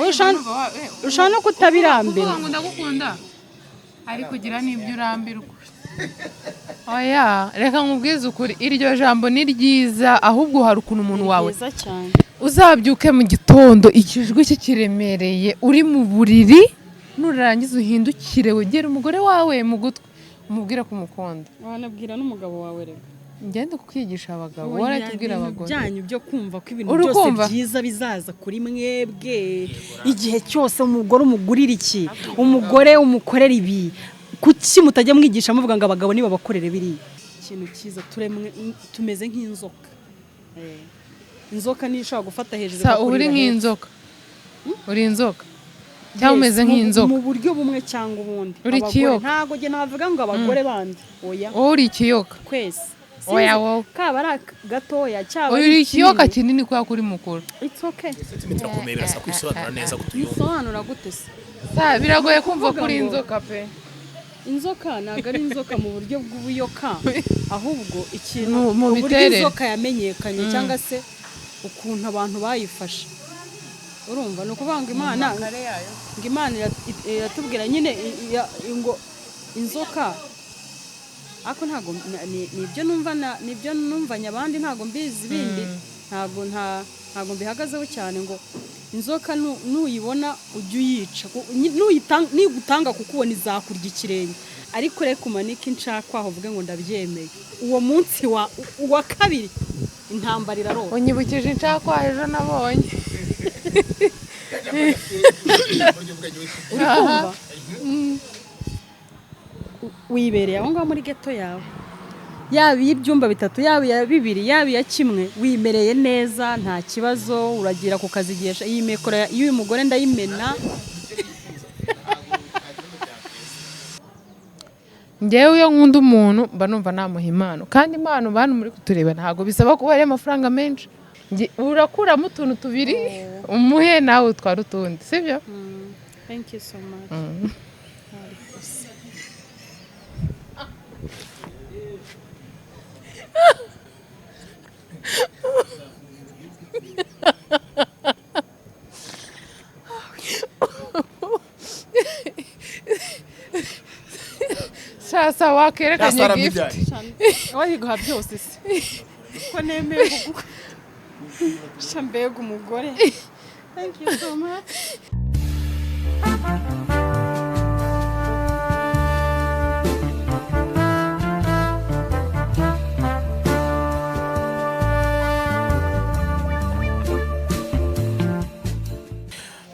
ushaka no kutabirambira ngo ndagukunda ari kugira n'ibyo urambirwa oya reka nkubwize ukuri iryo jambo ni ryiza ahubwo hari ukuntu umuntu wawe uzabyuke mu gitondo ikijwi kiremereye uri mu buriri nurangiza uhindukire wegera umugore wawe mu gutwi umubwira ko umukunda wanabwira n'umugabo wawe reka ngende kukwigisha abagabo waratubwira abagore byanyu byo kumva ko ibintu byose byiza bizaza kuri mwebwe igihe cyose umugore umugurira iki umugore umukorera ibi kuki mutajya mwigisha muvuga ngo abagabo niba bakorere biri ikintu cyiza tumeze nk'inzoka inzoka ni ishobora gufata hejuru uri nk'inzoka uri inzoka cyangwa umeze nk'inzoka mu buryo bumwe cyangwa ubundi uri ikiyoka ntago njye navuga ngo abagore bandi oya uri ikiyoka kwese oya wowe kaba ari gatoya cyaba uri ikiyoka kinini kwa kuri mukuru it's okay turakomeye birasa kwisobanura neza kutuyumva bisobanura gute se biragoye kumva kuri inzoka pe inzoka ntabwo ari inzoka mu buryo bw'ubuyoka ahubwo ikintu mu buryo inzoka yamenyekanye cyangwa se ukuntu abantu bayifashe urumva ni ukuvuga ngo Imana iratubwira nyine ngo inzoka ako ntago nibyo numvanye abandi ntago mbizi bindi ntago mbihagazeho cyane ngo inzoka nuyibona ujye uyica nigutanga kukubona izakurya ikirenge ariko reka umanike inshakwa aho uvuge ngo ndabyemeye uwo munsi wa kabiri intambara iraroha unyibukije inshakwa ejo nabonye urikumva wibereye aho ngaho muri geto yawe yaba iy'ibyumba bitatu yaba iya bibiri yaba iya kimwe wimereye neza nta kibazo uragira ku kazi igihe iyi mikoro y'uyu mugore ndayimena ngewe iyo nkunda umuntu mba numva namuha impano kandi impano bantu muri kutureba ntabwo bisaba kuba ari amafaranga menshi urakuramo utuntu tubiri umuhe nawe utwara utundi sibyo thank you so much sasa wakerekanye gift wayiguha byose se ko nemeye kuguha shambega umugore thank you so much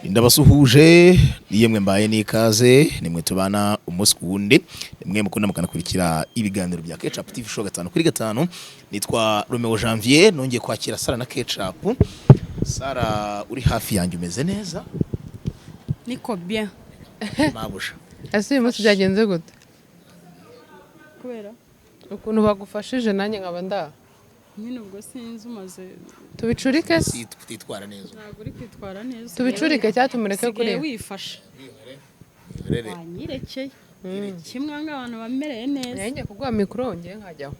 ndabasuhuje niyemwe mbaye nikaze nimwe tubana umunsi kuwundi nimwe mukunda mukanakurikira ibiganiro bya Ketchup TV show 5/5 nitwa Romeo Janvier nongeye kwakira Sara na Ketchup. Sara uri hafi yanjye umeze neza niko bien mabusha ese umunsi byagenze gute kubera ukuntu bagufashije nanjye nkaba nda nyine ubwo sinzi umaze tubicurike twitwara neza ntabwo uri kwitwara neza tubicurike cyatumureke kuri wifashe wanyirekeye kimwe abantu bamereye neza nanjye kuguha mikoro ngiye nkajyaho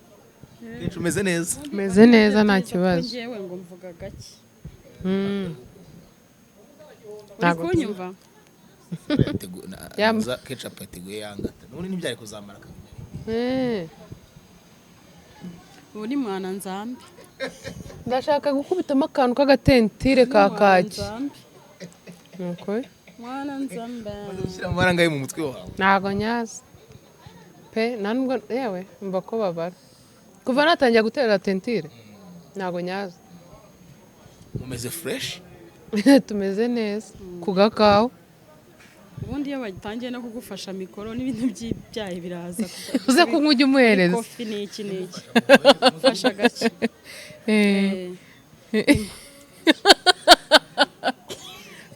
kenshi umeze neza umeze neza nta kibazo ngewe ngo mvuga gake ntabwo kunyumva yamuza Ketchup yateguye yangata none ntibyari kuzamara uri mwana nzambi ndashaka gukubitamo akantu k'agatentire ka kaki nuko mwana nzambe ushyira amaranga yo mu mutwe wawe ntago nyaza pe nanubwo yewe mva ko babara kuva natangiye gutera tentire ntago nyaza mumeze fresh tumeze neza ku gakawa ubundi iyo bagitangiye no kugufasha mikoro n'ibintu by'ibyayi biraza uze kunywa ujye umuhereza kofi n'iki fasha gake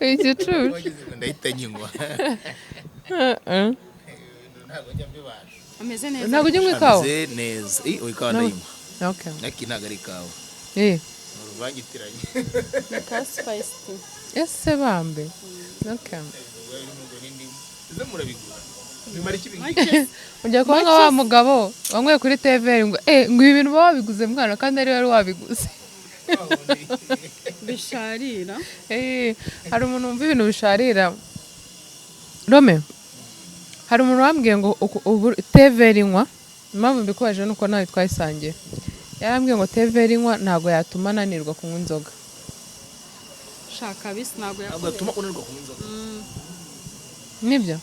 igicucu ndahita nyingwa ntabwo njya mbibasha ameze neza ntabwo ujye unywa ikawa ameze neza ikawa ndayinywa okay naki ntabwo ari ikawa uruvangitiranye ka spice ese bambe okay ize murabigura bimara iki ujya kuba nka wa mugabo wanyweye kuri TV ngo ngo ibi bintu baba babiguze mwana kandi ari wari wabiguze bisharira hari umuntu wumva ibintu bisharira Rome hari umuntu wambwiye ngo TV rinywa impamvu mbikubaje nuko nawe twayisangiye yarambwiye ngo TV rinywa ntago yatuma nanirwa kunywa inzoga shaka bisi ntago yatuma unanirwa kunywa inzoga nibyo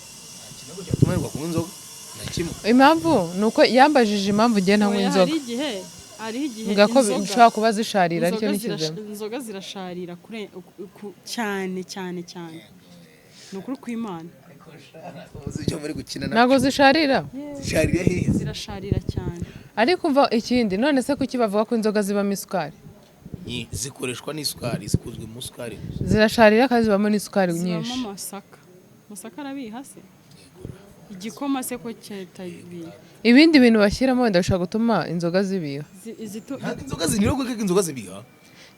ntago yatuma unanirwa kunywa inzoga nakimwe impamvu nuko yambajije impamvu ngiye ntanywa inzoga hari igihe ngako bishobora kuba zisharira aricyo nikizemo inzoga zirasharira cyane nukuri kw'Imana ntago zisharira zirasharira cyane ariko umva ikindi none se kuki bavuga ko inzoga zibamo isukari zikoreshwa n'isukari zikozwe mu sukari zirasharira kandi zibamo n'isukari nyinshi zibamo masaka arabiha se igikoma se ko cyatabiha ibindi bintu bashyiramo wenda bishobora gutuma inzoga zibiha inzoga zinirwa keke inzoga zibiha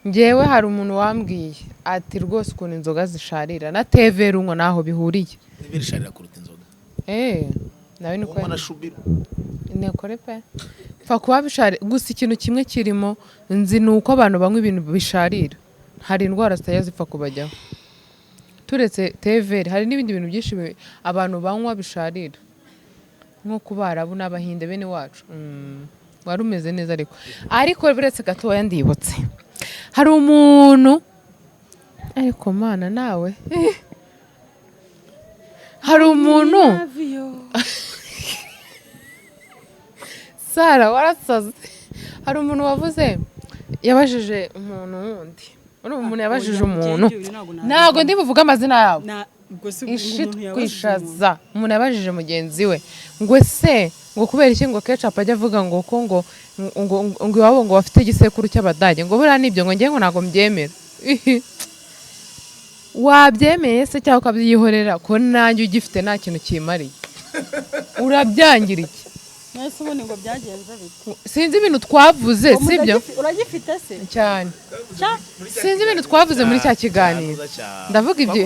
njyewe hari umuntu wambwiye ati rwose ukuntu inzoga zisharira na TV runywa naho bihuriye bisharira kuruta inzoga nawe niko wanashubira nekore pe fa kuba bisharira gusa ikintu kimwe kirimo nzi nuko abantu banywa ibintu bisharira hari indwara zitaya zipfa kubajyaho turetse TV hari n'ibindi bintu byinshi abantu banywa bisharira nko kubarabu n'abahinde bene wacu wari umeze neza ariko biretse gatoya ndibutse hari umuntu ariko mana nawe hari umuntu Sara warasaze hari umuntu wavuze yabajije umuntu wundi umuntu yabajije umuntu ntago ndi buvuga amazina yabo kwishaza umuntu yabajije mugenzi we ngo se ngo kubera iki ngo ketchup ajya avuga ngo ko ngo iwabo ngo bafite igisekuru cy'abadage ngo buriya nibyo ngo ngiye ngo ntago mbyemera wabyemeye se cyangwa ukabyihorera ko nanjye ugifite nta kintu kimariye urabyangira iki nese ubundi ngo byagenze bite sinzi ibintu twavuze sibyo uragifite se cyane sinzi ibintu twavuze muri cya kiganiro ndavuga ibyo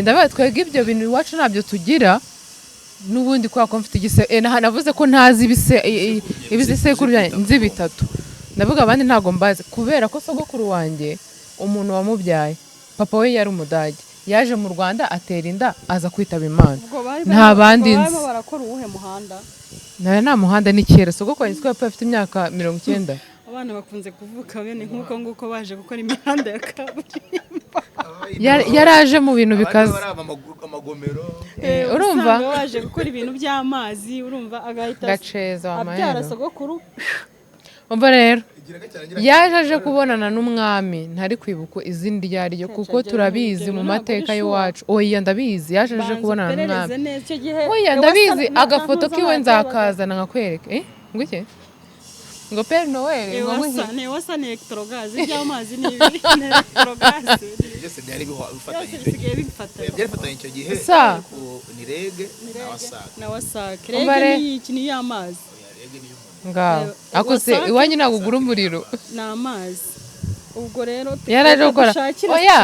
ndavuga twebwe ibyo bintu iwacu ntabyo tugira n'ubundi kwa ko mfite navuze ko ntazi ibisekuru byanjye nzi bitatu ndavuga abandi ntago mbazi kubera ko sogokuru wanjye umuntu wamubyaye papa we yari umudage yaje mu Rwanda atera inda aza kwitaba Imana nta bandi nzi barakora uwuhe muhanda nawe nta muhanda ni kera sogokuru wanjye twapfa afite imyaka 90 abana bakunze kuvuka bene nkuko nguko baje gukora imihanda ya kaburimbo yaraje mu bintu bikaze amagomero urumva waje gukora ibintu by'amazi urumva agahita gaceza abyara sogokuru umva rero yaje aje kubonana n'umwami ntari kwibuka izindi ryaryo kuko turabizi mu mateka y'iwacu oya ndabizi yaje aje kubonana n'umwami oya ndabizi agafoto kiwe nzakazana nkakwereka ngwiki ngo Père Noël ngo ngwiki wasa ni electrogaz by'amazi ni electrogaz byose byari bifatanye byarifatanye icyo gihe ni rege na wasake rege ni iki ni y'amazi ngaho akose iwanyu ntabwo ugura umuriro ni amazi ubwo rero yaraje gukora oya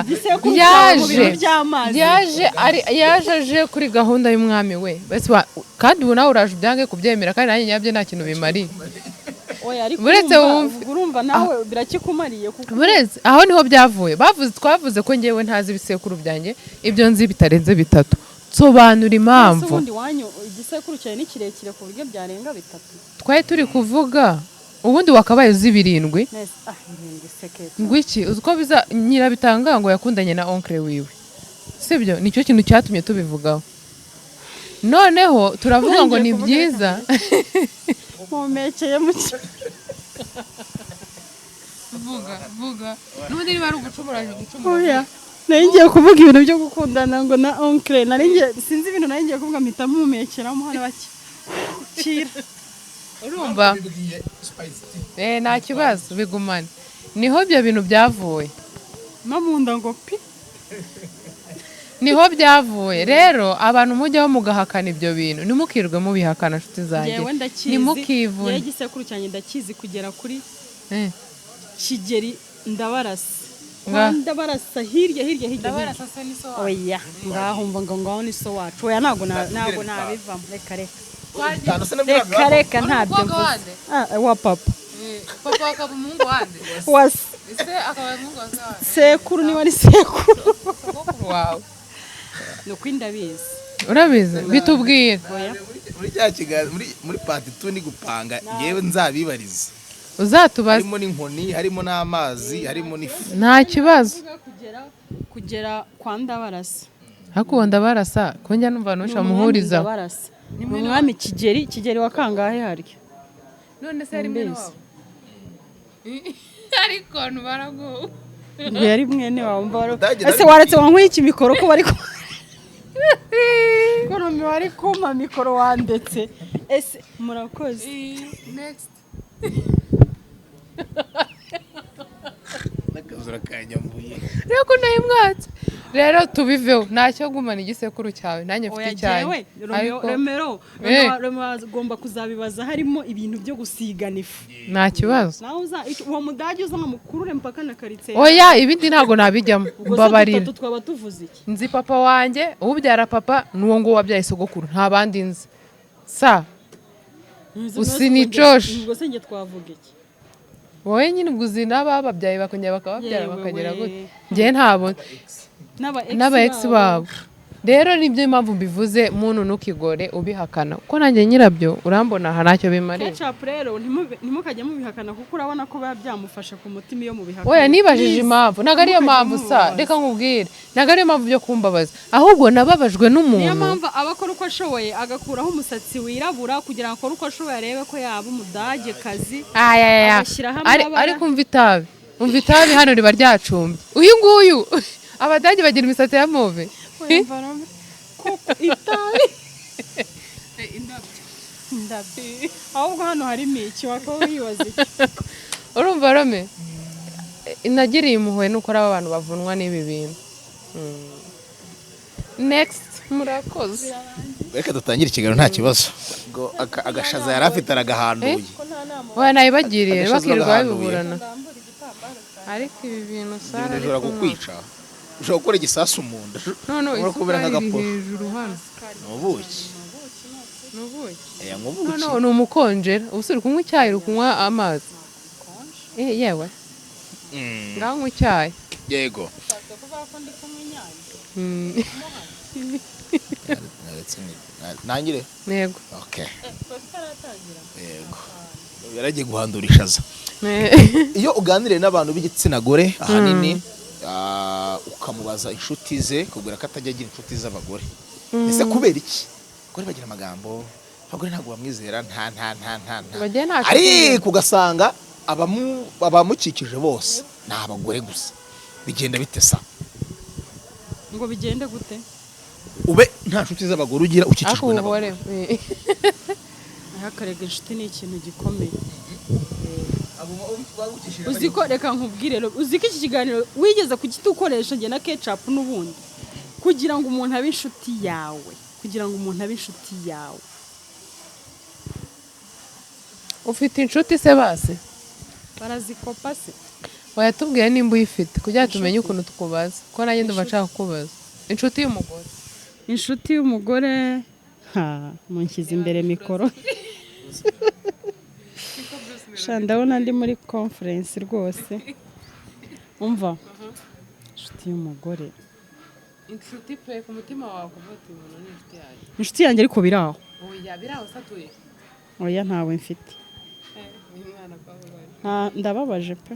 yaje aje kuri gahunda y'umwami we kandi ubu nawe uraje ubyange kubyemera kandi nanjye nyabyo nta kintu bimariye buretse urumva nawe birakikumariye buretse aho niho byavuye twavuze ko ngewe ntazi ibisekuru byanjye ibyo nzi bitarenze bitatu sobanura impamvu ubundi wanyu igisekuru cyane ni kirekire ku buryo byarenga bitatu twari turi kuvuga ubundi wakabaye uzi 7 ngwiki uziko biza nyirabitanga ngo yakundanye na oncle wiwe sibyo nicyo kintu cyatumye tubivugaho noneho turavuga ngo ni byiza mumekeye mu vuga n'ubundi niba ari ugucumuraje gucumura ngiye kuvuga ibintu byo gukundana ngo na oncle sinzi ibintu ngiye kuvuga mpita mumekeramo hano bake kira urumva nta kibazo bigumane niho ibyo bintu byavuye mamunda ngo pi niho byavuye rero abantu mujyaho mugahakana ibyo bintu nimukirwe mubihakana nshuti zanjye nimukivune igisekuru cyanjye ndakizi kugera kuri Kigeri ndabarasa ndabarasa hirya ndabarasa se ni so oya ngaho umva ngo ni so wacu oya ntago nabivamo reka ntabyo mvuze wa papa papa akaba umuhungu wande wase ese akaba mugoza sekuru niba ari sekuru wawe nuko ndabizi urabizi bitubwira muri cya kiganiro muri part 2 ni gupanga ngewe nzabibariza uzatubaza harimo n'inkoni harimo n'amazi harimo n'ifu nta kibazo kugera kwa Ndabarasa hakunda barasa ko njya numva nusha muhuriza ni umwami Kigeli wa kangahe harya none se ari mwene wabo ariko ntubarago ngo yari mwene wawe ese waretse wankwiye iki mikoro ko bari konomi wari kuma mikoro wandetse ese murakoze next nakazura kanyambuye reko nayimwatse rero tubiveho ntacyo gumana igisekuru cyawe nanjye mfite icyayi Romero agomba kuzabibaza harimo ibintu byo gusigana ifu nta kibazo uwo mudage uzamukurure mpaka na karitsiye oya ibindi ntabwo nabijyamo mbabarira twaba tuvuze iki nzi papa wanjye ubyara papa nuwo ngo wabyaye sogokuru nta bandi nzi sa usinicosh ubwo se nge twavuga iki wowe nyine uguzi n'abababyaye bakongera bakababyara bakagera gute njye ntabo n'aba ex babo rero nibyo impamvu mbivuze muntu ntukigore ubihakana kuko nanjye nyirabyo urambona aha ntacyo bimariye ketchup rero ntimukajya mubihakana kuko urabona ko biba byamufasha ku mutima iyo mubihakana oya nibajije impamvu ntabwo ariyo mpamvu sa reka nkubwire ntabwo ariyo mpamvu byo kumbabaza ahubwo nababajwe n'umuntu niyo mpamvu aba akora uko ashoboye agakuraho umusatsi wirabura kugira ngo akore uko ashoboye arebe ko yaba umudage kazi agashyiraho amabara ariko umva itabi hano riba ryacumbye uyu nguyu abadage bagira imisatsi ya move itabi indabyo ahubwo hano harimo iki wakaba wibaza iki urumva Rome inagiriye impuhwe nuko ari abantu bavunwa n'ibi bintu next murakoze reka dutangire ikiganiro nta kibazo ngo agashaza yari afite aragahanduye oya nayibagiriye bakirirwa babiburana ariko ibi bintu Sara bishobora kukwica ushobora gukora igisasu mu nda none kubera nk'agaporo hejuru hano nubuki none ni umukonjera ubu uri kunywa icyayi uri kunywa amazi yewe ngaho unywa icyayi yego nangire yego yego yaragiye guhandura ishaza iyo uganiriye n'abantu b'igitsina gore ahanini ukamubaza inshuti ze kubwira ko atajya agira inshuti z'abagore ese kubera iki abagore bagira amagambo abagore ntabwo bamwizera nta ariko ugasanga abamukikije bose ni abagore gusa bigenda bitesa ngo bigende gute ube nta nshuti z'abagore ugira ukikijwe n'abagore akarega inshuti ni ikintu gikomeye uziko reka nkubwire uziko iki kiganiro wigeze kugitukoresha njye na ketchup n'ubundi kugira ngo umuntu abe inshuti yawe ufite inshuti se base barazikopa se wayatubwiye nimba uyifite kugira tumenye ukuntu tukubaza ko nanjye ndumva nshaka kukubaza inshuti y'umugore munshyize imbere mikoro ndabona ndi muri conference rwose umva inshuti y'umugore inshuti pe ku mutima wawe kuvuga umuntu ni inshuti yawe inshuti yanjye ariko biraho biraho satuye oya ntawe mfite ndababaje pe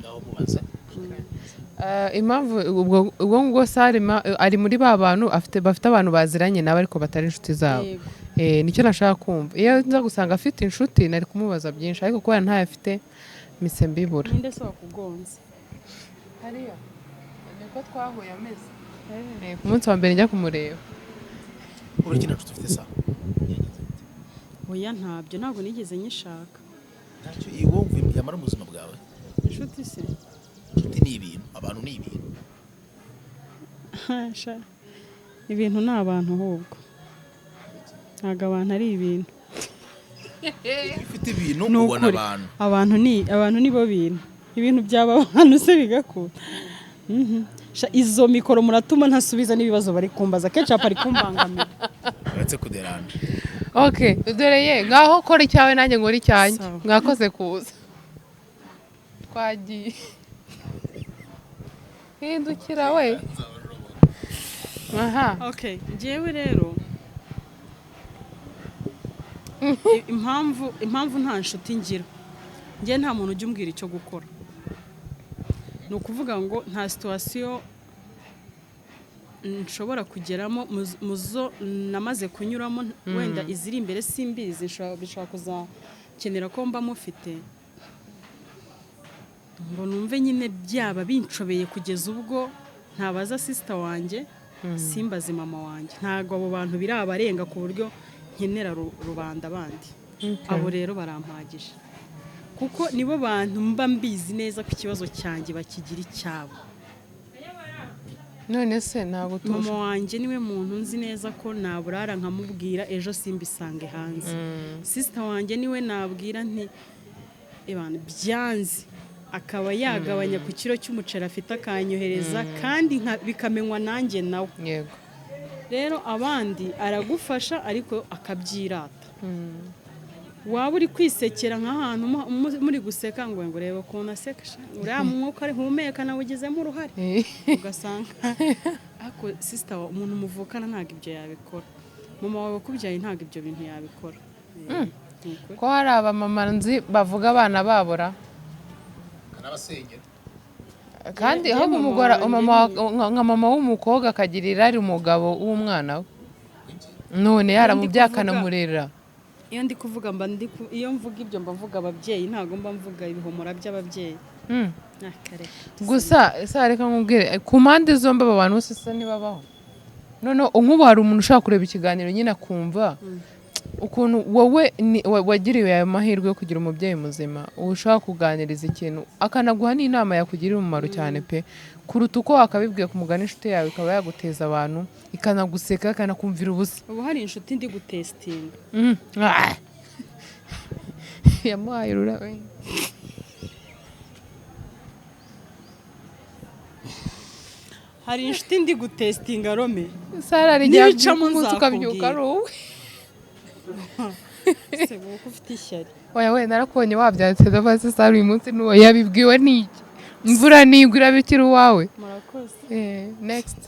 impamvu ubwo ngubwo Sarima ari muri ba bantu bafite abantu baziranye nabo ariko batari inshuti zabo nicyo nashaka kumva iyo nza gusanga afite inshuti nari kumubaza byinshi ariko kubera ntayo afite mise mbibura ninde se wakugonze hariya niko twahuye ameze ku munsi wa mbere njya kumureba urugendo inshuti ufite sa oya ntabwo nigeze nyishaka ntacyo wumva yamara mu buzima bwawe inshuti se inshuti ni ibintu abantu ni ibintu ibintu ni abantu ahubwo ntabwo abantu ari ibintu ufite ibintu ubona abantu abantu nibo bintu ibintu byaba abantu se bigakura izo mikoro muratuma ntasubiza n'ibibazo bari kumbaza ketchup ari kumbangamira uretse kuderanje okay dore ngaho kora icyawe nanjye ngora icyanjye mwakoze kuza twagiye hindukira we. Aha. Okay, njyewe rero impamvu nta nshuti ngira, njye nta muntu ujya umbwira icyo gukora. Ni ukuvuga ngo nta situwasiyo nshobora kugeramo muzo namaze kunyuramo, wenda iziri imbere simbizi, bishobora kuzakenera ko mba mufite ngo numve nyine byaba binshobeye kugeza ubwo ntabaza sister wanjye, simbaze mama wanjye. Ntabwo abo bantu birabarenga ku buryo nkenera rubanda bandi. Abo rero barampagije kuko nibo bantu mba mbizi neza ko ikibazo cyanjye bakigira icyabo. None se ntabwo mama wanjye niwe muntu nzi neza ko naburara nkamubwira ejo simbisange hanze. Sister wanjye niwe nabwira nti ebana byanze, akaba yagabanya ku kiro cy'umuceri afite akanyohereza, kandi bikamenywa nanjye nawe. Yego. Rero abandi aragufasha ariko akabyirata. Waba uri kwisekera nk'ahantu muri guseka ngo urebe ukuntu aseka, uriya mwuka ari humeka nawe ugizemo uruhare, ugasanga ariko sister umuntu muvukana ntabwo ibyo yabikora. Mama wawe wakubyaye ntabwo ibyo bintu yabikora. Ko hari abamama nzi bavuga abana babura kandi ahubwo umugore nka mama w'umukobwa akagira irari umugabo w'umwana we, none yaramubyakana murera. Iyo ndi kuvuga iyo mvuga ibyo mba mvuga ababyeyi, ntabwo mba mvuga ibihomora by'ababyeyi. Gusa reka nkubwire ku mpande zombi aba bantu bose se nibabaho. None nk'ubu hari umuntu ushaka kureba ikiganiro nyine akumva ukuntu wowe wagiriwe ayo mahirwe yo kugira umubyeyi muzima, ushaka kuganiriza ikintu akanaguha n'inama yakugirira umumaro cyane pe, kuruta uko wakabibwiye ku mugani inshuti yawe ikaba yaguteza abantu ikanaguseka ikanakumvira ubusa. Ubu hari inshuti ndi gutestinga yamuhaye urura we. Hari inshuti ndi gutestinga Rome. Sara rijya umunsi ukabyuka ari wowe. Se wowe ufite ishyari. Oya we narakubonye wabyanditse ndavaze Sara uyu munsi n'uwo yabibwiwe n'iki? Imvura nigura bikira uwawe. Murakoze. Next.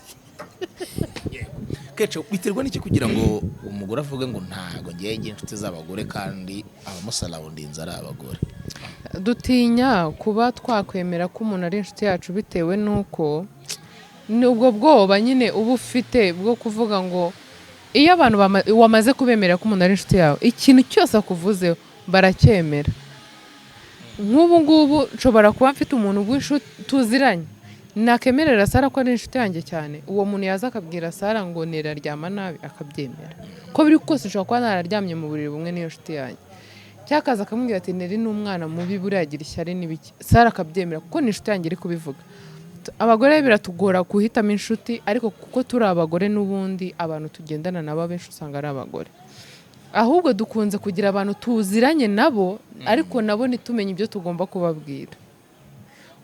Kecho biterwa n'iki kugira ngo umugore avuge ngo ntago ngiye inshuti z'abagore kandi abamusarawundinze ari abagore? Dutinya kuba twakwemera ko umuntu ari inshuti yacu bitewe n'uko nubwo bwoba nyine uba ufite bwo kuvuga ngo iyo abantu wamaze kubemera ko umuntu ari inshuti yawe, ikintu cyose akuvuzeho baracyemera. Nk'ubu ngubu nshobora kuba mfite umuntu w'inshuti tuziranye, nakemerera Sara ko ari inshuti yanjye cyane, uwo muntu yaza akabwira Sara ngo neraryama nabi akabyemera. Ko biri kose ushobora kuba nararyamye mu buriri bumwe n'iyo nshuti yanjye, cyakaza akamubwira ati neri n'umwana mubi buriyagira ishyari n'ibiki, Sara akabyemera kuko ni inshuti yanjye iri kubivuga. Abagore biratugora guhitamo inshuti, ariko kuko turi abagore n'ubundi abantu tugendana nabo benshi usanga ari abagore. Ahubwo dukunze kugira abantu tuziranye nabo ariko nabo ntitumenye ibyo tugomba kubabwira.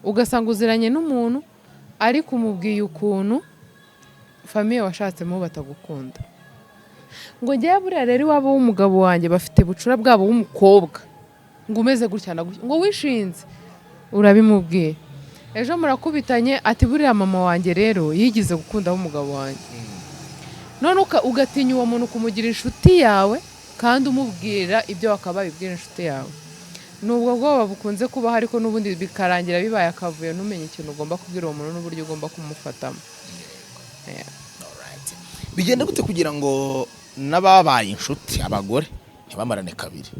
Ugasanga uziranye n'umuntu ariko umubwiye ukuntu famiye washatsemo batagukunda. Ngo njye buriya rero iwabo w'umugabo wanjye bafite bucura bwabo w'umukobwa ngo umeze gutya na gutya, ngo wishinze urabimubwiye. Ejo murakubitanye ati buriya mama wanjye rero yigize gukunda umugabo wanjye. None ugatinya uwo muntu kumugira inshuti yawe kandi umubwira ibyo wakabaye ibwira inshuti yawe. Nubwo bwoba bukunze kubaho ariko n'ubundi bikarangira bibaye akavuyo ntumenye ikintu ugomba kubwira uwo muntu n'uburyo ugomba kumufatamo. Bigenda gute kugira ngo n'ababaye inshuti abagore ntibamarane kabiri,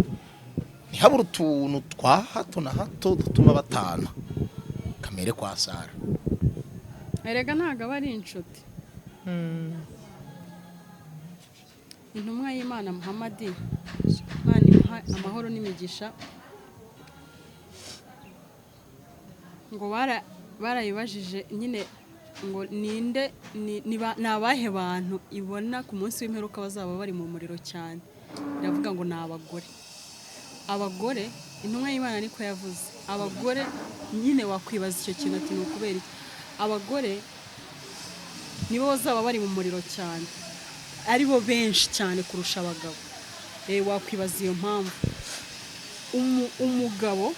ntihabure utuntu twa hato na hato dutuma batana? Kamere kwa Sara erega ntago aba ari inshuti. Intumwa y'Imana Muhammadi, Imana imuha amahoro n'imigisha, ngo barayibajije nyine ngo ninde nabahe bantu ibona ku munsi w'imperuka bazaba bari mu muriro cyane, iravuga ngo ni abagore. Abagore intumwa y'Imana niko yavuze, abagore nyine wakwibaza icyo kintu ati ni ukubera iki abagore nibo bazaba bari mu muriro cyane, aribo benshi cyane kurusha abagabo. Wakwibaza iyo mpamvu. Umugabo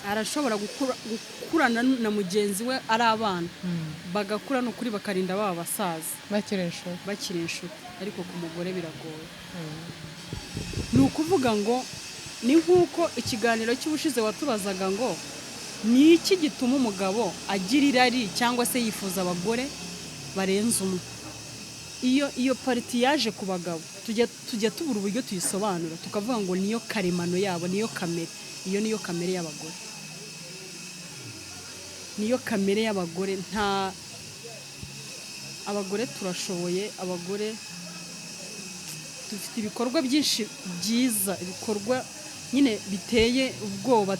arashobora gukurana na mugenzi we ari abana bagakura no kuri bakarinda baba basaza bakiri inshuti ariko ku mugore biragoye. Ni ukuvuga ngo ni nk'uko ikiganiro cy'ubushize watubazaga ngo ni iki gituma umugabo agira irari cyangwa se yifuza abagore barenze umwe. Iyo pariti yaje ku bagabo tujya tubura uburyo tuyisobanura tukavuga ngo niyo karemano yabo, niyo kamere. Iyo niyo kamere y'abagore, niyo kamere y'abagore. Nta abagore turashoboye, abagore dufite ibikorwa byinshi byiza, ibikorwa nyine biteye ubwoba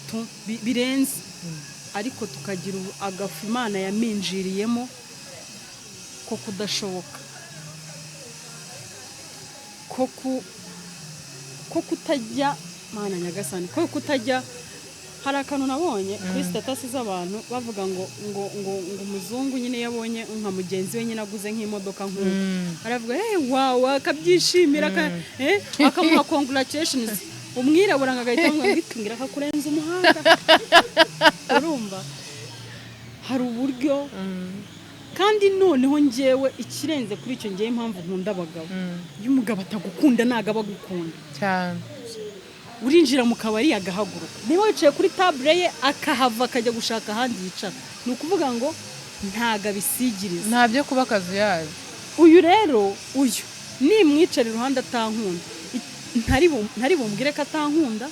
birenze, ariko tukagira agafu Imana yaminjiriyemo ko kudashoboka, ko kutajya Mana nyagasani, ko kutajya. Hari akantu nabonye kuri status z'abantu bavuga ngo umuzungu nyine yabonye nka mugenzi we nyine aguze nk'imodoka nk'uko aravuga wow akabyishimira akamuha congratulations. Umwirabura ngagahita ngitungira akakurenza umuhanga. Urumva hari uburyo kandi noneho njyewe ikirenze kuri icyo ngiye impamvu nkunda abagabo. Iyo umugabo atagukunda ntago abagukunda cyane. Urinjira mu kabari agahaguruka, niba wicaye kuri table ye akahava akajya gushaka ahandi yicara. Ni ukuvuga ngo ntago abisigiriza, nta byo kuba akazi yayo. Uyu rero nimwicara iruhande atankunda, ntari bumbwire ko atankunda,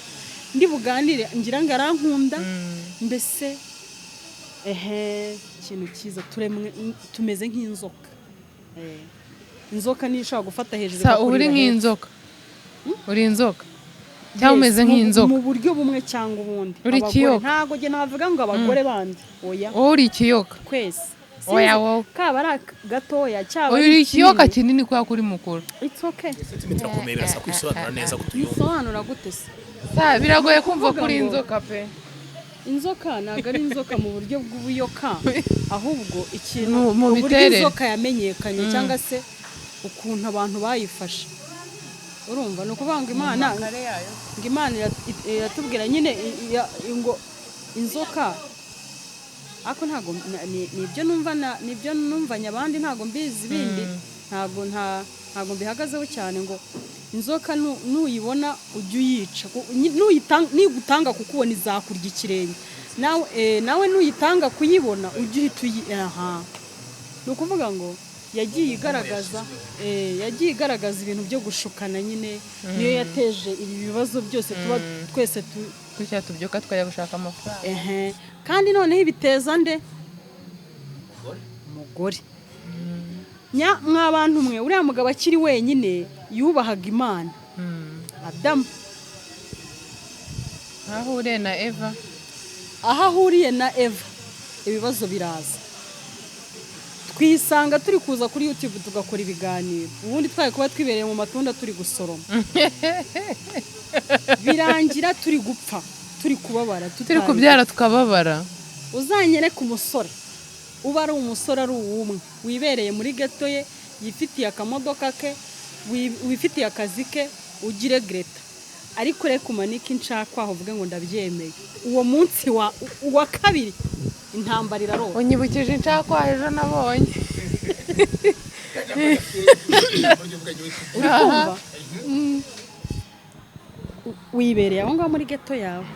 ndi buganire ngira ngo arankunda. Mbese ikintu cyiza tumeze nk'inzoka. Inzoka niyo ishobora gufata hejuru uri nk'inzoka. Uri inzoka cyangwa umeze nk'inzoka mu buryo bumwe cyangwa ubundi. Uri ikiyoka. Ntago je navuga ngo abagore bandi oya. Uri ikiyoka Kwese oya wowe kaba ari gatoya cyaba uri ikiyoka kinini kwa kuri mukuru. It's okay. Turakomeye birasa kwisobanura neza kutuyumva. Bisobanura gute se? Biragoye kumva kuri inzoka pe. Inzoka ntago ari inzoka mu buryo bw'ubuyoka, ahubwo ikintu mu buryo inzoka yamenyekanye cyangwa se ukuntu abantu bayifashe. Urumva no kubanga Imana iratubwira nyine ngo inzoka ako ntago nibyo numvanya abandi ntago mbizi bindi ntago mbihagazeho cyane ngo inzoka nuyibona ujye uyica, nigutanga kukubona izakurya ikirenge, nawe nuyitanga kuyibona ujye uhita ni ukuvuga ngo yagiye igaragaza ibintu byo gushukana nyine. Niyo yateje ibi bibazo byose tuba twese gutya tubyuka twajya gushaka amafaranga. Kandi noneho ibiteza nde? Umugore. Mwabantu mwe uriya mugabo akiri wenyine yubahaga Imana. Adamu ahuriye na Eva, ahahuriye na Eva ibibazo biraza. Twisanga turi kuza kuri YouTube tugakora ibiganiro, ubundi twaye kuba twibereye mu matunda turi gusoroma. Birangira turi gupfa, turi kubabara, turi kubyara tukababara. Uzanyere ku musore uba ari umusore ari uwumwe wibereye muri ghetto ye, yifitiye akamodoka ke, wifitiye akazi ke, ugire Greta ariko reka umanike inshaka aho uvuge ngo ndabyemeye. Uwo munsi wa kabiri intambara irarota. Unyibukije inshaka ejo nabonye. Urikumva wibereye aho ngaho muri ghetto yawe,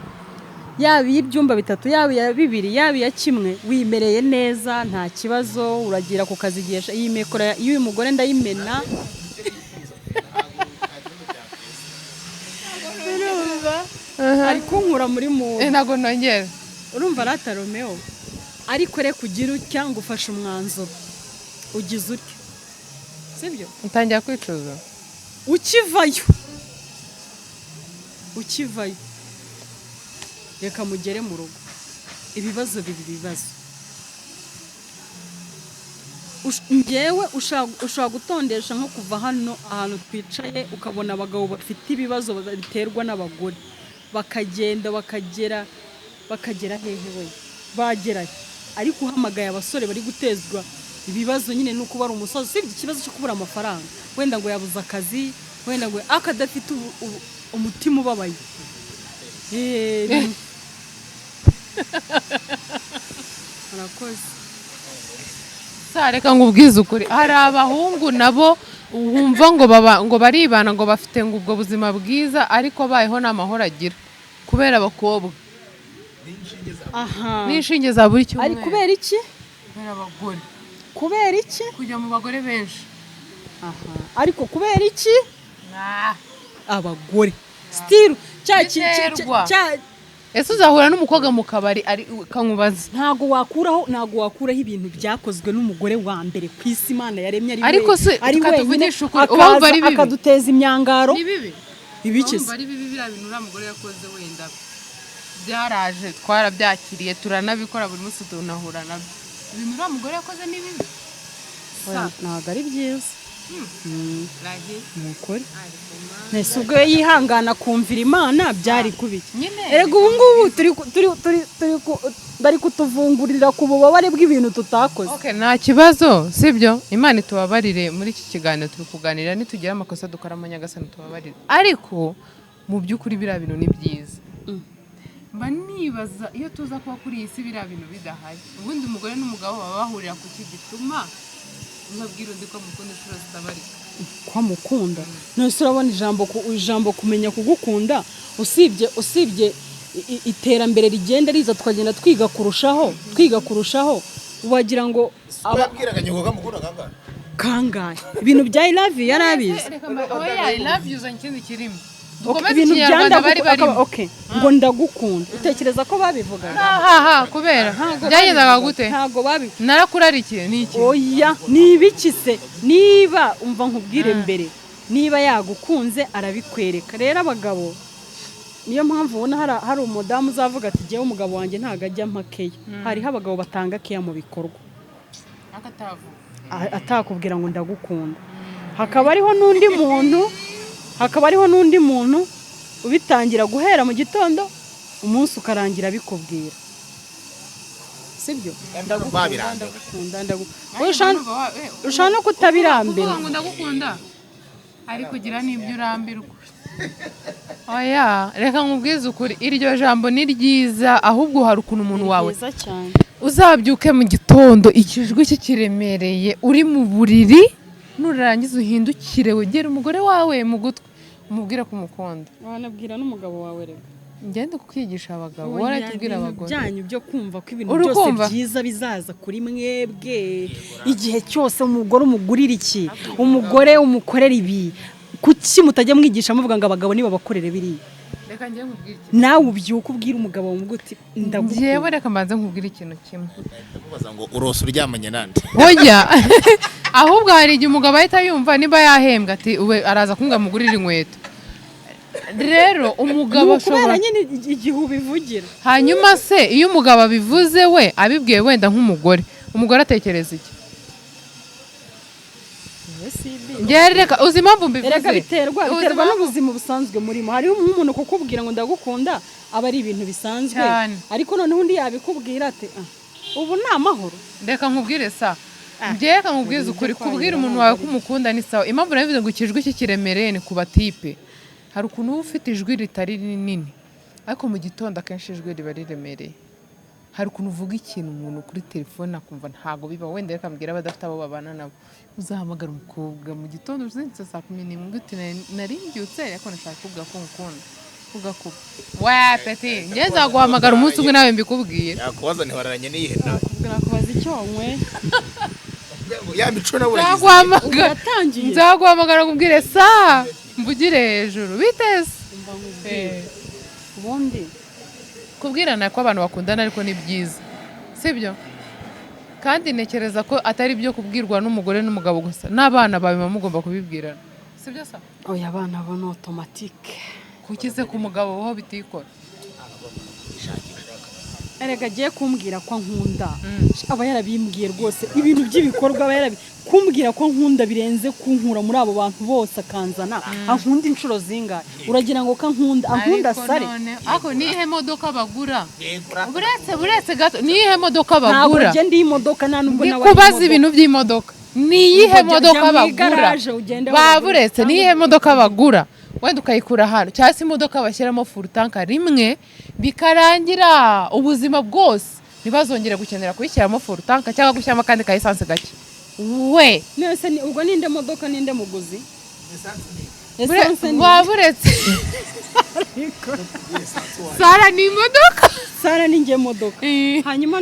yaba ibyumba bitatu, yaba ya bibiri, yaba ya kimwe, wimereye neza nta kibazo. Uragira ku kazi gihe iyi mikoro y'uyu mugore ndayimena. Ariko nkura muri mu ntago nongera. Urumva rata Romeo, ariko reka ugira utya ngo ufashe umwanzuro ugize utya, sibyo? Utangira kwicuza ukivayo reka mugere mu rugo. Ibibazo njyewe ushobora gutondesha nko kuva hano ahantu twicaye ukabona abagabo bafite ibibazo biterwa n'abagore, bakagenda bakagera hehe we bagerayo, ariko uhamagaye abasore bari gutezwa ibibazo nyine nuko bari umusozi. Sibyo ikibazo cyo kubura amafaranga, wenda ngo yabuze akazi, wenda ngo akadafite umutima ubabaye. murakoze. reka ngubwize ukuri, hari abahungu nabo wumva ngo baribana ngo bafite ngo ubwo buzima bwiza ariko bayeho n'amahoro agira kubera abakobwa n'inshinge za buri cyumweru. Ari kubera iki? kubera abagore. Kubera iki? Kujya mu bagore benshi. Ariko kubera iki? Abagore still ese uzahura n'umukobwa mu kabari ari kankubaza. Ntago wakuraho ibintu byakozwe n'umugore wa mbere ku isi Imana yaremye ariko se tukatuvugisha ukuri ubumva ari bibi akaduteza imyangaro. Ni bibi. Ibikize. Ubumva ari bibi biriya bintu uriya mugore yakoze wenda byaraje twarabyakiriye turanabikora buri munsi tunahura nabyo. Ibintu uriya mugore yakoze ni bibi. Ntago ari byiza. Mukore nese ubwo yihangana kumvira Imana byari kubiki. Erega ubu ngubu bari kutuvungurira ku bubabare bw'ibintu tutakoze. Nta kibazo sibyo, Imana itubabarire. Muri iki kiganiro turi kuganira nitugira amakosa dukora amanyagasani tubabarire, ariko mu by'ukuri biriya bintu ni byiza. Mba nibaza iyo tuza kuba kuri iyi si biriya bintu bidahari, ubundi umugore n'umugabo baba bahurira ku gituma nkabwira undi ko mukunda inshuro zitabarika. Kwa mukunda nose urabona ijambo kumenya kugukunda, usibye iterambere rigenda riza tukagenda twiga kurushaho wagira ngo ababwiraga nyoko kamukunda kangahe ibintu bya I love you yarabizi. I love you zan kindi kirimo ibintu ngo ndagukunda. Utekereza ko babivugaga? Kubera byagendaga gute? Ntago narakurarikiye niki? Oya nibiki se? Niba umva nkubwire mbere, niba yagukunze arabikwereka. Rero abagabo niyo mpamvu ubona hari umudamu uzavuga ati jyewe umugabo wanjye ntago ajya mpakeya. Hariho abagabo batanga keya mu bikorwa atakubwira ngo ndagukunda. Hakaba ariho n'undi muntu ubitangira guhera mu gitondo umunsi ukarangira bikubwira. Sibyo? Ndagukunda. Ushana no kutabirambira. Ndagukunda. Ari kugira n'ibyo urambirwa. Oya, reka nkubwize ukuri, iryo jambo ni ryiza, ahubwo hari ukuntu umuntu wawe uzabyuke mu gitondo ikijwi kiremereye uri mu buriri, nurangiza uhindukire wegera umugore wawe mu gutwi umubwira ko umukunda. Wanabwira n'umugabo wawe rega. Ngende kukwigisha abagabo, waratubwira abagore. Byanyu byo kumva ko ibintu byose byiza bizaza kuri mwebwe. Igihe cyose umugore umugurira iki, umugore umukorera ibi, kuki mutajya mwigisha muvuga ngo abagabo niba bakorere biri? Reka ngiye nkubwira iki. Nawe ubyuka ubwira umugabo wumuguti ndagukunda. Ngiye reka mbanze nkubwira ikintu kimwe. Ndakubaza ngo urose uryamanye nande? Oya. Ahubwo hari igihe umugabo ahita yumva niba yahembwa ati ube araza kunga mugurira inkweto. Rero umugabo ashobora nyine igihe ubivugira. Hanyuma se iyo umugabo abivuze we abibwiye wenda nk'umugore, umugore atekereza iki? Reka uzi impamvu mbivuze. Reka biterwa n'ubuzima busanzwe murimo. Hariho umuntu kukubwira ngo ndagukunda aba ari ibintu bisanzwe, ariko noneho undi yabikubwira ati ubu ni amahoro. Reka nkubwire sa reka nkubwize ukuri, kubwira umuntu wawe ko umukunda ni sawa. Impamvu nabivuze ngo ikijwi kiremereye ni ku batipe. Hari ukuntu uba ufite ijwi ritari rinini ariko mu gitondo akenshi ijwi riba riremereye. Hari ukuntu uvuga ikintu umuntu kuri telefone akumva ntago biba, wenda reka mbwira abadafite abo babana nabo, uzahamagara umukobwa mu gitondo uzinze saa 11 uti nari mbyutse ariko nashaka kuvuga ko nkukunda ugakuba wa peti ngeza guhamagara umunsi umwe nawe mbikubwiye. Yakubaza ntiwararanye n'iyihena. Nakubaza icyo nkwe ya mico nawe uratangiye. Nzaguhamagara ngubwire sa mbugire hejuru biteze. Ubundi kubwirana ko abantu bakundana ariko ni byiza, sibyo? Kandi nekereza ko atari byo kubwirwa n'umugore n'umugabo gusa, n'abana bawe mugomba kubibwirana, sibyo sa? Oya abana bo no automatique. Kukize ku mugabo ho bitikora. Erega agiye kumbwira ko nkunda. Aba yarabimbwiye rwose ibintu by'ibikorwa aba kumbwira ko nkunda birenze kunkura muri abo bantu bose akanzana. Ankunda inshuro zingahe? Uragira ngo kankunda ankunda sare. Ako nihe modoka bagura? Buretse gato nihe modoka bagura? Ntabwo je ndi imodoka nta nubwo nawe. Kubaza ibintu by'imodoka. Niyihe modoka bagura? Baburetse niyihe modoka bagura? wenda ukayikura hano cyangwa se imodoka bashyiramo full tank rimwe bikarangira ubuzima bwose ntibazongere gukenera kuyishyiramo full tank cyangwa gushyiramo akandi ka essence gake we nese ubwo ninde modoka ninde muguzi waburetse Sara ni imodoka Sara ni nge modoka hanyuma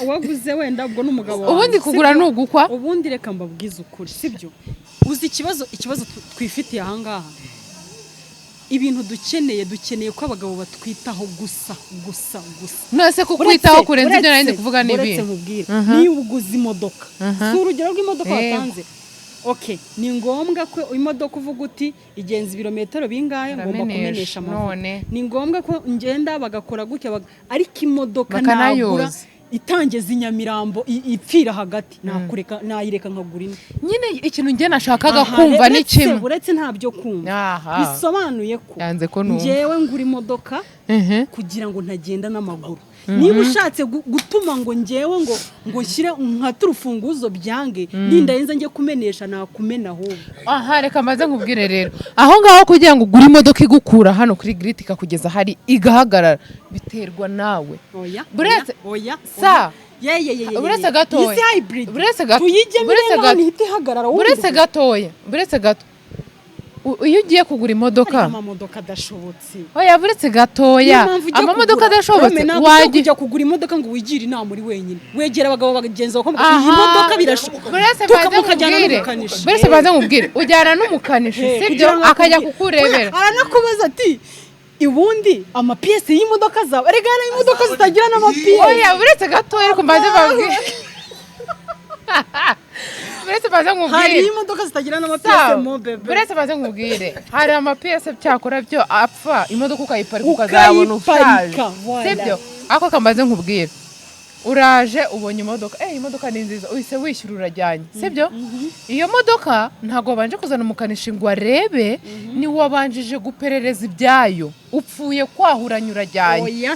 uwaguze wenda ubwo n'umugabo wawe ubundi kugura n'ugukwa ubundi reka mbabwize ukuri sibyo uzi ikibazo twifitiye ahangaha ibintu dukeneye ko abagabo batwitaho gusa nose kukwitaho kurenza ibyo nari kuvuga nibi ni uguze imodoka si urugero rw'imodoka watanze okay ni ngombwa ko imodoka uvuga uti igenza ibirometero bingahe ngomba kumenesha amavuta ni ngombwa ko ngenda bagakora gutya ariko imodoka nagura itangeza inyamirambo ipfira hagati nayireka nkagura ine nyine ikintu nge nashakaga kumva ni kimwe uretse ntabyo kumva bisobanuye ko ngewe ngura imodoka kugira ngo ntagenda n'amaguru niba ushatse gutuma ngo ngewe ngo nshyire nkata urufunguzo byange nindayenza njye kumenesha nakumena ahubwo reka maze nkubwire rero aho ngaho kugira ngo ugure imodoka igukura hano kuri grid ikakugeza hari igahagarara biterwa nawe oya buretse gatoya buretse gato iyo ugiye kugura imodoka amamodoka adashobotse buretse gatoya amamodoka adashobotse wajya kugura imodoka ngo wigire inama uri wenyine wegera abagabo bagenza ko iyi modoka birashoboka buretse baze nkubwire ujyana n'umukanishi sibyo akajya kukurebera aranakubaza ati ubundi amapiyesi y'imodoka zawe regana imodoka zitagira n'amapiyesi buretse gatoya ariko mbaze babwire buretse baze nkubwire hari imodoka zitagira n'amapiyesi mo bebe buretse baze nkubwire hari amapiyesi cyakora byo apfa imodoka ukayiparika ukazabona ushaje sibyo ako kamaze nkubwire uraje ubonye imodoka imodoka ni nziza uhise wishyura urajyanye sibyo iyo modoka ntago wabanje kuzana umukanishi ngo arebe ni wabanjije guperereza ibyayo upfuye kwahuranya urajyanye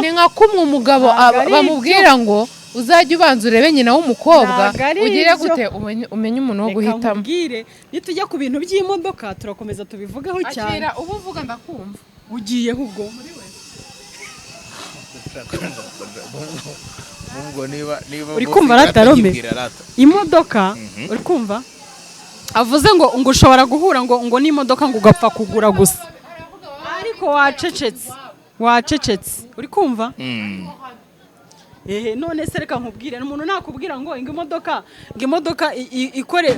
ni nka kumwe umugabo bamubwira ngo uzajya ubanza urebe nyina w'umukobwa ugire gute umenye umuntu wo guhitamo nitujya ku bintu by'imodoka turakomeza tubivugaho cyane akira ubu uvuga ndakumva ugiyeho ubwo uri kumva ratarome imodoka uri kumva avuze ngo ushobora guhura ngo n'imodoka ngo ugapfa kugura gusa ariko wacecetse uri kumva none se reka nkubwire umuntu nakubwira ngo imodoka ikore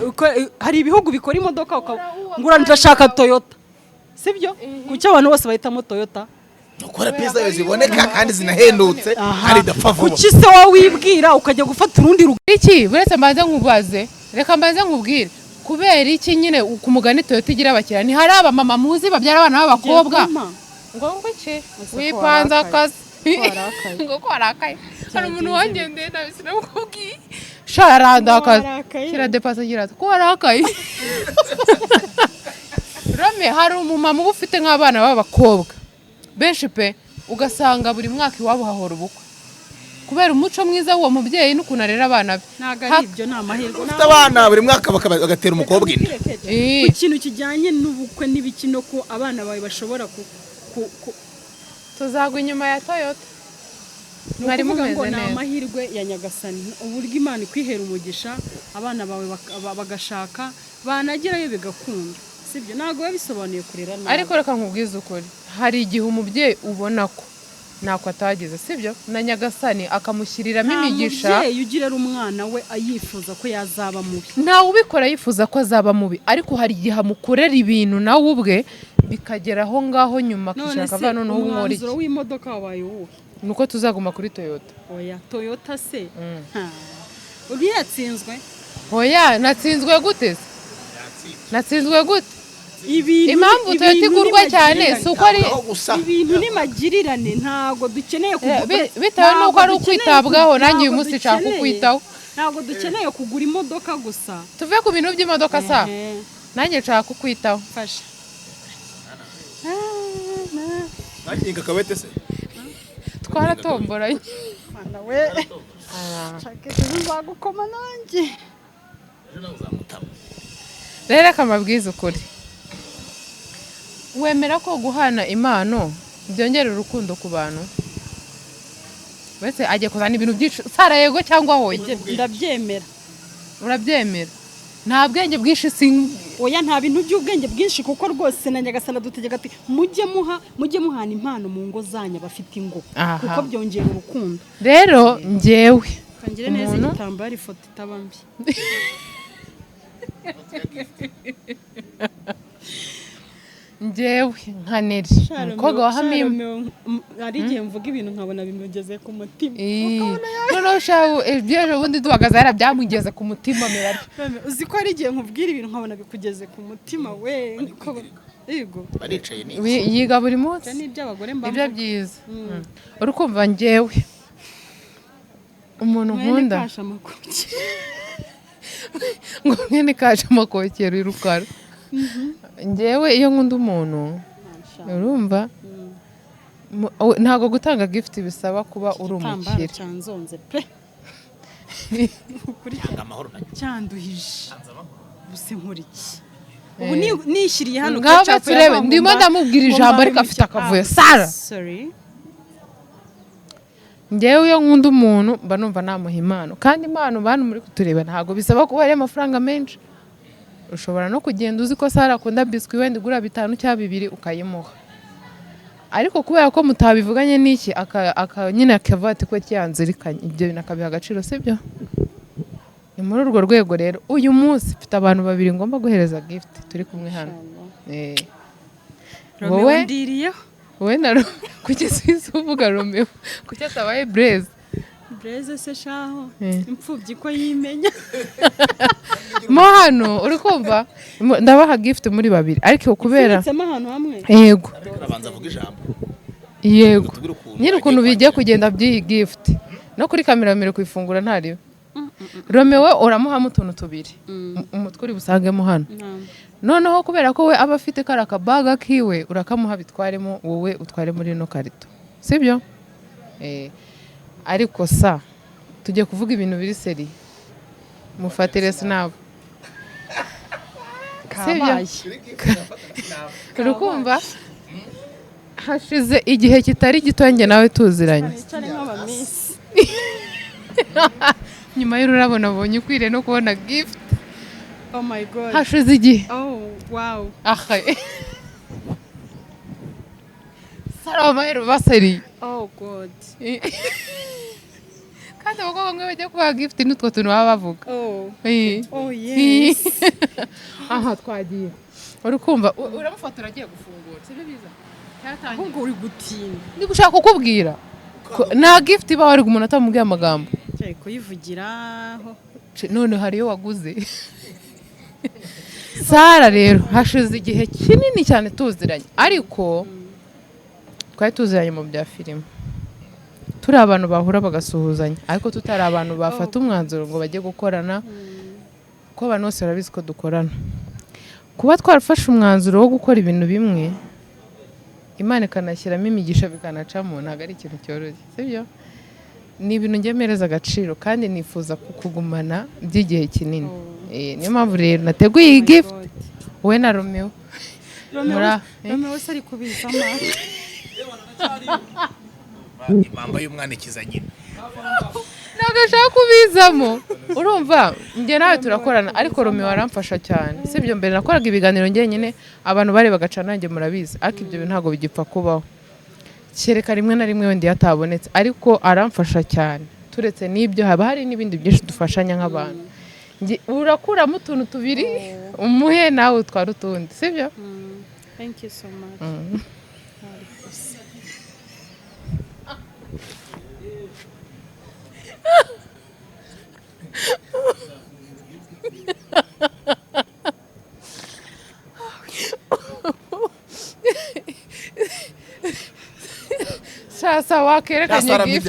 hari ibihugu bikora imodoka ngura ndashaka Toyota sibyo kuki abantu bose bahitamo Toyota ukora pesa yo ziboneka kandi zinahendutse hari dapfa vuba kuki se wowe wibwira ukajya gufata urundi iki buretse mbanze nkubaze reka mbanze nkubwire kubera iki nyine ku mugani Toyota igira abakiriya ni hari abamama muzi babyara abana b'abakobwa ngo iki wipanze akazi ngo ko arakaye hari umuntu wangendeye nawe sinamukubwiye sharanda akazi kira depasa gira ko arakaye Rome hari umumama uba ufite nk'abana b'abakobwa benshi pe ugasanga buri mwaka iwabo hahora ubukwe kubera umuco mwiza w'uwo mubyeyi n'ukuntu arera abana be ntago ari ibyo ni amahirwe ufite abana buri mwaka bagatera umukobwa inda ku kintu kijyanye n'ubukwe n'ibikino ko abana bawe bashobora tuzagwa inyuma ya Toyota mwari mumeze neza ni amahirwe ya Nyagasani uburyo Imana ikwihera umugisha abana bawe bagashaka banagerayo bigakunda sibyo ntago bisobanuye kurera nawe ariko reka nkubwize ukuri hari igihe umubyeyi ubona ko ntako atagize sibyo na Nyagasani akamushyiriramo imigisha umubyeyi ugirera umwana we ayifuza ko yazaba mubi ntawe ubikora yifuza ko azaba mubi ariko hari igihe amukorera ibintu nawe ubwe bikagera aho ngaho nyuma kishaka va noneho umwori umwanzuro w'imodoka wabaye uwo nuko tuzaguma kuri Toyota oya Toyota se uri yatsinzwe oya natsinzwe gute impamvu Toyota igurwa cyane si uko ari ibintu ni magirirane ntago dukeneye bitewe n'uko ari ukwitabwaho nanjye uyu munsi nshaka kukwitaho ntago dukeneye kugura imodoka gusa tuve ku bintu by'imodoka sa nanjye nshaka kukwitaho fasha nakinga kawete se twaratomboranye mwana we shaka tuzagukoma nanjye rero akamabwiza ukuri wemera ko guhana impano byongera urukundo ku bantu wese agiye kuzana ibintu byinshi Sara yego cyangwa hoye ndabyemera urabyemera nta bwenge bwinshi oya nta bintu by'ubwenge bwinshi kuko rwose na Nyagasana dutegeka ati mujye muhana impano mu ngo zanyu bafite ingo kuko byongera urukundo rero njyewe kangire neza igitambaro ifoto itabambi njyewe nka Neri umukobwa wa Hamima ari igihe mvuga ibintu nkabona bimugeze ku mutima noneho shawu ejo bundi duhagaze byamugeze ku mutima Merari uzi ko ari igihe nkubwira ibintu nkabona bikugeze ku mutima we yego baricaye ni yiga buri munsi n'iby'abagore mba ibyo byiza urukumva njyewe umuntu nkunda ngo mwene kasha amakokero irukara njyewe iyo nkunda umuntu urumva ntago gutanga gift bisaba kuba uri umukire cyanzonze pe kuri cyanduhije buse nkuriki ubu nishyiriye hano gacha turebe ndimo ndamubwira ijambo ariko afite akavuyo Sara sorry njyewe iyo nkunda umuntu mba numva namuha impano kandi impano bantu muri kutureba ntago bisaba kuba ari amafaranga menshi ushobora no kugenda uzi ko Sara akunda biscuit wenda igura 5 cyangwa 2 ukayimuha ariko kubera ko mutabivuganye n'iki nyine akavati ko cyanzirikanye ibyo binakabiha agaciro sibyo ni muri urwo rwego rero uyu munsi mfite abantu 2 ngomba guhereza gift turi kumwe hano wowe ndiriyeho wowe na kugeza uvuga Romeo kuki atabaye Blaze se shaho impfubyi ko yimenya mo hano uri kumva ndabaha gift muri 2 ariko kubera hano hamwe yego arabanza avuga ijambo yego nyiri ukuntu bigiye kugenda by'iyi gift no kuri kamera mere kwifungura ntariwe Romeo uramuhamo utuntu 2 umutwe uri busangemo hano noneho kubera ko we aba afite karaka baga kiwe urakamuha bitwaremo wowe utware muri no karito sibyo ariko sa tujye kuvuga ibintu biri seri mufatire snap sibyo urukumva hashize igihe kitari gitonge nawe tuziranye nyuma y'ururabo nabonye ukwiriye no kubona gift oh my god hashize igihe wow Sara mahero baseri oh god kandi abakobwa bamwe bajya kubaha gift n'utwo tuntu baba bavuga oh yes aha twagiye urukumva uramufata uragiye gufungura sibyo biza ahubwo uri gutinda ndi gushaka kukubwira nta gift iba wari umuntu atamubwiye amagambo cyari kuyivugiraho none hariyo waguze Sara rero hashize igihe kinini cyane tuziranye ariko twari tuziranye mu bya filime turi abantu bahura bagasuhuzanya ariko tutari abantu bafata umwanzuro ngo bajye gukorana ko abantu bose barabizi ko dukorana kuba twarafashe umwanzuro wo gukora ibintu bimwe Imana ikanashyiramo imigisha bikanacamo ntabwo ari ikintu cyoroshye sibyo ni ibintu ngemereza agaciro kandi nifuza kukugumana by'igihe kinini niyo mpamvu rero nateguye iyi gift wowe na Romeo wese ari kubizamo impamba y'umwana ikiza nyina ntabwo ashaka kubizamo urumva njye nawe turakorana ariko Romeo aramfasha cyane sibyo mbere nakoraga ibiganiro njyenyine abantu bari bagaca nanjye murabizi ariko ibyo bintu ntabwo bigipfa kubaho kereka rimwe na rimwe wenda yatabonetse ariko aramfasha cyane turetse n'ibyo haba hari n'ibindi byinshi dufashanya nk'abantu urakuramo utuntu 2 umuhe nawe utwara utundi sibyo thank you so much sasa wakerekanye gift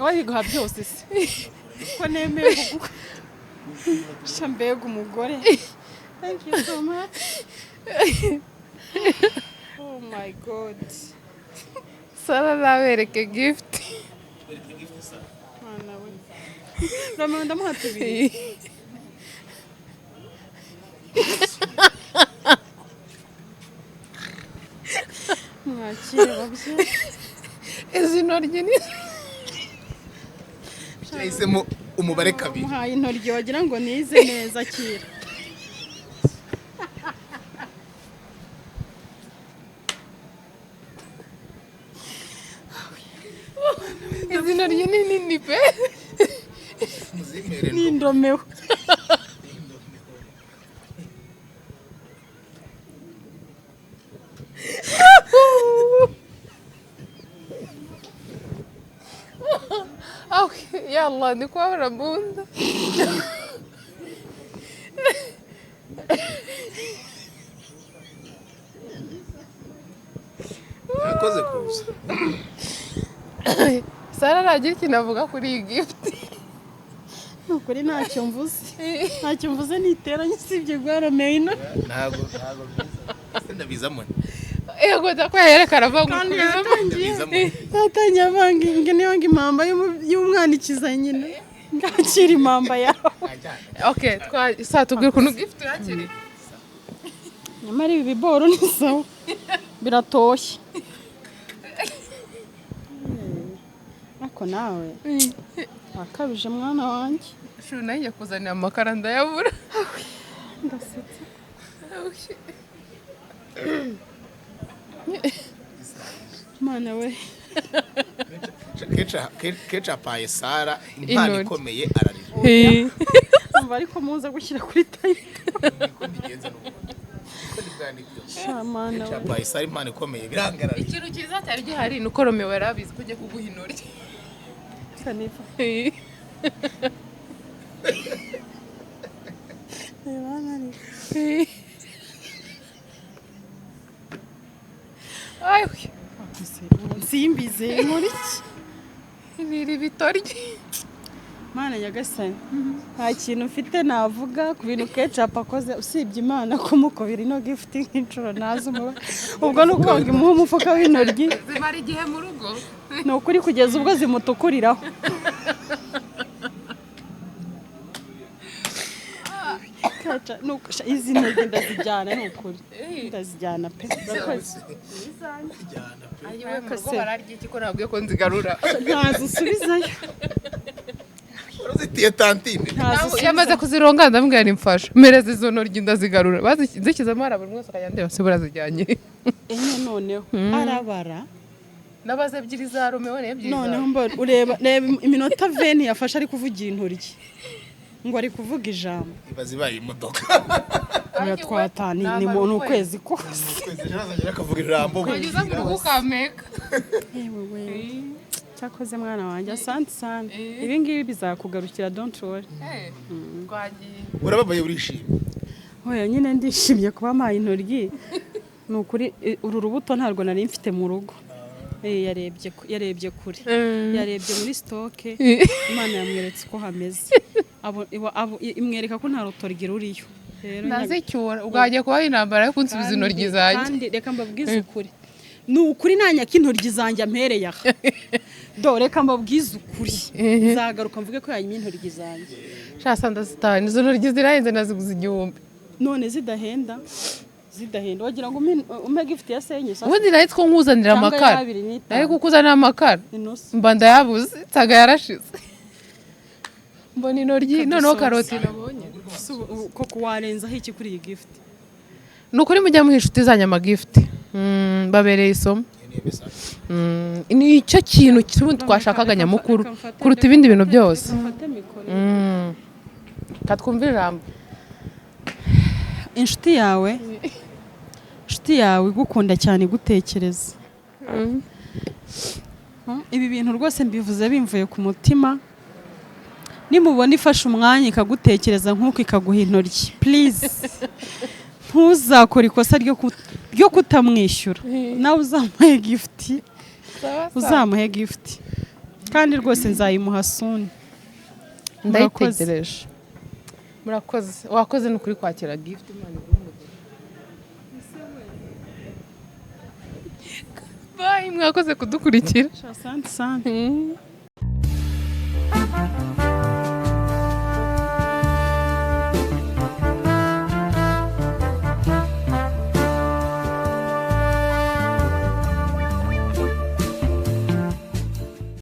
wabiguha byose se ko nemeye shambega umugore thank you so much oh my god Sara nabereke gift Romeo ndamuha 2 yakire babyeyi. izi ntoryi ni yahisemo umubare kabiri. Muhaye intoryi wagira ngo nize neza akira. izi ntoryi ni nini pe. Ni indomewe. يلا نكوره bunda. Nakoze kuza. Sara aragira ikintu avuga kuri iyi gift. Nukuri ntacyo mvuze niteranye usibye gwaromeye ino. Ntago ndabizamo. Yego ndakwerekana avuga Kandi Ndabizamo. yatangiye avanga ingene yonga impamba y'umwana ikiza nyine. Ngakira impamba yawe. Okay, saa tubwire ukuntu gift yakiri. Nyamara ibi biboro ni sawa. Biratoshye. Ako nawe. Akabije mwana wanjye. Shuru nayo yakuzanira amakara ndayabura. Ndasetse. Mana we. Kecha paye Sara impano ikomeye ararira. Umva ariko muza gushyira kuri tayi. Niko ndigenza n'ubundi. Mana Kecha we. paye Sara impano ikomeye birangarara. Ikintu cyiza cyari gihari nuko Romeo yarabizi kujya kuguha intoryi. Sanifa. Ay, Simbize muri iki? biri bitoryi. Mana nyagasani. Nta kintu mfite navuga ku bintu Ketchup akoze usibye Imana kumukobera ino gift nk'inshuro nazo umuba. Ubwo nuko imuha umufuka w'intoryi. Zimara igihe mu rugo. Ni ukuri kugeza ubwo zimutukuriraho. Izi ntoryi ndazijyana ni ukuri. Ndazijyana pe. Ayiwe mu rugo bararya iki ko nabwiye ko nzigarura. Ntazo usubizayo. Uruzitiye tantine. Yamaze kuzironga ndambwira nimfasha. Mereza izo ntoryi ndazigarura. Bazikizamo arabura mwese akayandeba se burazijyanye. Enye noneho arabara. Nabaze ebyiri za Romeo n'ebyiri. Noneho mbona ureba iminota 20 yafashe ari kuvugira intoryi. Ngo ari kuvuga ijambo. Ibazibaye imodoka. Oya twatani ni mu kwezi kose. Kwezi jarazanye akavuga ijambo. Kugeza mu rugo kameka. Yewe we. Cyakoze mwana wanjye asante sana. Ibi ngibi bizakugarukira don't worry. Twagiye. Urababaye urishimye. Oya nyine ndishimye kuba mpaye intoryi. Ni ukuri uru rubuto ntarwo nari mfite mu rugo. Yarebye kure. Yarebye muri stoke. Imana yamweretse ko hameze. Imwereka ko nta rutoryi ruriyo. Nazicyura ubwagiye kuba intambara yo kunsubiza intoryi zanjye. Kandi reka mbabwize ukuri. Ni ukuri nanyaka intoryi zanjye ampereye aha. Do reka mbabwize ukuri. Nzagaruka mvuge ko yanyimye intoryi zanjye. Shasa ndazitana izo ntoryi zirahenze naziguze 1000. None zidahenda wagira ngo umpe gift ya senye sasa. Ubundi nahise ko nkuzanira amakara. Ariko kukuzanira amakara. Mba ndayabuze nsaga yarashize. Mbona intoryi noneho karoti nabonye. Koko warenzaho iki kuri iyi gift? Nukuri mujya mu inshuti zanyu amagift. Babereye isomo. Ni icyo kintu cy'ubundi twashakaga nyamukuru kuruta ibindi bintu byose. Katwumva ijambo. Inshuti yawe igukunda cyane gutekereza. Ibi bintu rwose mbivuze bimvuye ku mutima. Nimubona ifashe umwanya ikagutekereza nk'uko ikaguha intoryi please ntuzakore ikosa ryo kutamwishyura. Nawe uzamuhe gift kandi rwose nzayimuha soon. Ndayitegereje. Murakoze. Wakoze n'ukuri kwakira gift Imana igumugira. Bye mwakoze kudukurikira. Asante sana.